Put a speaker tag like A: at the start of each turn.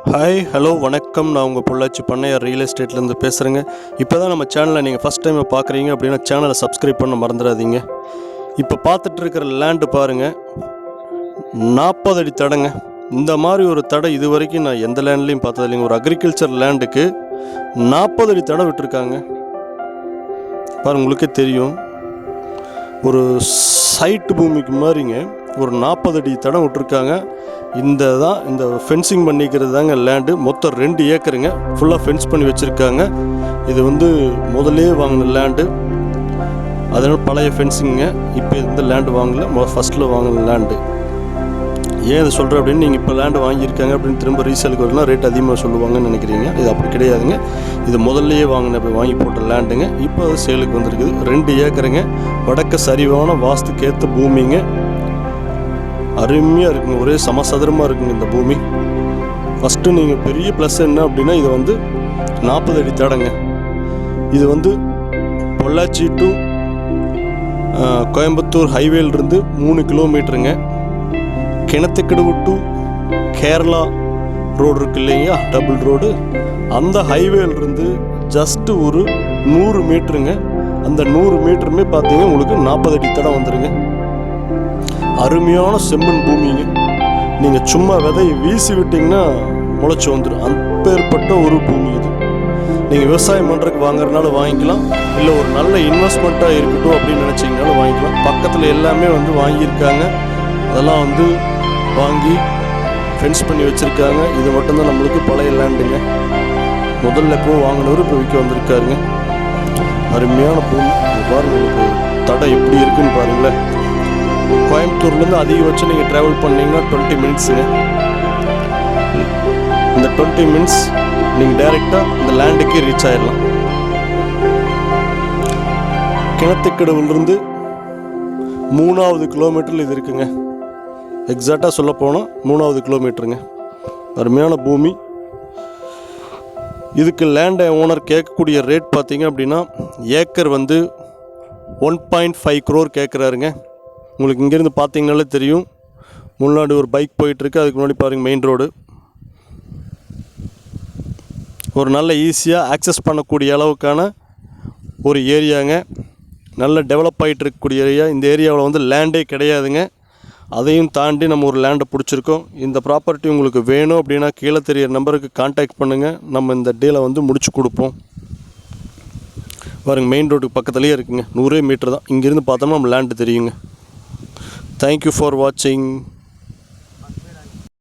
A: Hi hello வணக்கம். நான் உங்கள் பொள்ளாச்சி பண்ணையார் ரியல் எஸ்டேட்லேருந்து பேசுகிறேங்க. இப்போ தான் நம்ம சேனலை நீங்கள் ஃபஸ்ட் டைம் பார்க்குறீங்க அப்படின்னா சேனலை சப்ஸ்கிரைப் பண்ண மறந்துடாதீங்க. இப்போ பார்த்துட்டு இருக்கிற லேண்டு பாருங்கள், 40 அடி தடைங்க. இந்த மாதிரி ஒரு தடை இது வரைக்கும் நான் எந்த லேண்ட்லேயும் பார்த்தது இல்லைங்க. ஒரு அக்ரிகல்ச்சர் லேண்டுக்கு 40 அடி தடை விட்டுருக்காங்க பாருங்க, உங்களுக்கே தெரியும். ஒரு சைட்டு பூமிக்கு மாதிரிங்க ஒரு 40 அடி தடம் விட்டுருக்காங்க. இந்த ஃபென்சிங் பண்ணிக்கிறது தாங்க லேண்டு. மொத்தம் 2 ஏக்கருங்க, ஃபுல்லாக ஃபென்ஸ் பண்ணி வச்சுருக்காங்க. இது முதலே வாங்கின லேண்டு, அதனால் பழைய ஃபென்சிங்க. இப்போ இந்த லேண்டு வாங்கல, ஃபஸ்ட்டில் வாங்கின லேண்டு. ஏன் இதை சொல்கிறேன் அப்படின்னு, நீங்கள் இப்போ லேண்டு வாங்கியிருக்காங்க அப்படின்னு திரும்ப ரீசேலுக்கு வரலாம் ரேட் அதிகமாக சொல்லுவாங்கன்னு நினைக்கிறீங்க. இது அப்படி கிடையாதுங்க. இது முதல்லையே வாங்கி போட்ட லேண்டுங்க. இப்போ அது சேலுக்கு வந்திருக்குது. 2 ஏக்கருங்க, வடக்கு சரிவான வாஸ்துக்கேற்ற பூமிங்க. அருமையாக இருக்குங்க, ஒரே சமசதுரமாக இருக்குங்க இந்த பூமி. ஃபஸ்ட்டு நீங்கள் பெரிய ப்ளஸ் என்ன அப்படின்னா, இது 40 அடி தடங்க. இது பொள்ளாச்சி டு கோயம்புத்தூர் ஹைவேலிருந்து 3 கிலோமீட்டருங்க. கிணத்துக்கடவு டு கேரளா ரோடு இருக்கு இல்லைங்களா, டபுள் ரோடு, அந்த ஹைவேலிருந்து ஜஸ்ட்டு ஒரு 100 மீட்டருங்க. அந்த 100 மீட்டருமே பார்த்தீங்கன்னா உங்களுக்கு 40 அடி தடம் வந்துடுங்க. அருமையான செம்மண் பூமிங்க. நீங்கள் சும்மா விதையை வீசி விட்டிங்கன்னா முளைச்சி வந்துடும். அப்பேற்பட்ட ஒரு பூமி இது. நீங்கள் விவசாயம் பண்ணுறதுக்கு வாங்குறதுனால வாங்கிக்கலாம், இல்லை ஒரு நல்ல இன்வெஸ்ட்மெண்ட்டாக இருக்கட்டும் அப்படின்னு நினச்சிங்கனாலும் வாங்கிக்கலாம். பக்கத்தில் எல்லாமே வாங்கியிருக்காங்க. அதெல்லாம் வாங்கி ஃபென்ஸ் பண்ணி வச்சுருக்காங்க. இது மட்டும்தான் நம்மளுக்கு பழைய லேண்டுங்க. முதல்ல எப்போ வாங்கினவர் இப்போ விற்க வந்திருக்காருங்க. அருமையான பூமி. பாருங்க, உங்களுக்கு தடை எப்படி இருக்குன்னு பாருங்களேன். கோயம்புத்தூர்லேருந்து அதிகபட்சம் நீங்கள் ட்ராவல் பண்ணிங்கன்னா 20 மினிட்ஸுங்க. இந்த 20 மினிட்ஸ் நீங்கள் டைரெக்டாக இந்த லேண்டுக்கே ரீச் ஆகிடலாம். கிணத்துக்கடவுலேருந்து 3வது கிலோமீட்டரில் இது இருக்குங்க. எக்ஸாக்டாக சொல்ல போனால் 3வது கிலோமீட்டருங்க. அருமையான பூமி. இதுக்கு லேண்ட் ஓனர் கேட்கக்கூடிய ரேட் பார்த்தீங்க அப்படின்னா, ஏக்கர் 1.5 crore கேட்குறாருங்க. உங்களுக்கு இங்கேருந்து பார்த்தீங்கனாலே தெரியும், முன்னாடி ஒரு பைக் போயிட்டுருக்கு, அதுக்கு முன்னாடி பாருங்கள் மெயின் ரோடு. ஒரு நல்ல ஈஸியாக ஆக்சஸ் பண்ணக்கூடிய அளவுக்கான ஒரு ஏரியாங்க. நல்ல டெவலப் ஆகிட்டு இருக்கக்கூடிய ஏரியா. இந்த ஏரியாவில் லேண்டே கிடையாதுங்க. அதையும் தாண்டி நம்ம ஒரு லேண்டை பிடிச்சிருக்கோம். இந்த ப்ராப்பர்ட்டி உங்களுக்கு வேணும் அப்படின்னா கீழே தெரியிற நம்பருக்கு கான்டாக்ட் பண்ணுங்கள். நம்ம இந்த டீலை முடிச்சு கொடுப்போம். பாருங்கள், மெயின் ரோடுக்கு பக்கத்துலேயே இருக்குங்க. 100 மீட்டர் தான். இங்கேருந்து பார்த்தோம்னா நம்ம லேண்டு தெரியுங்க. தேங்க்யூ ஃபார் வாட்சிங்.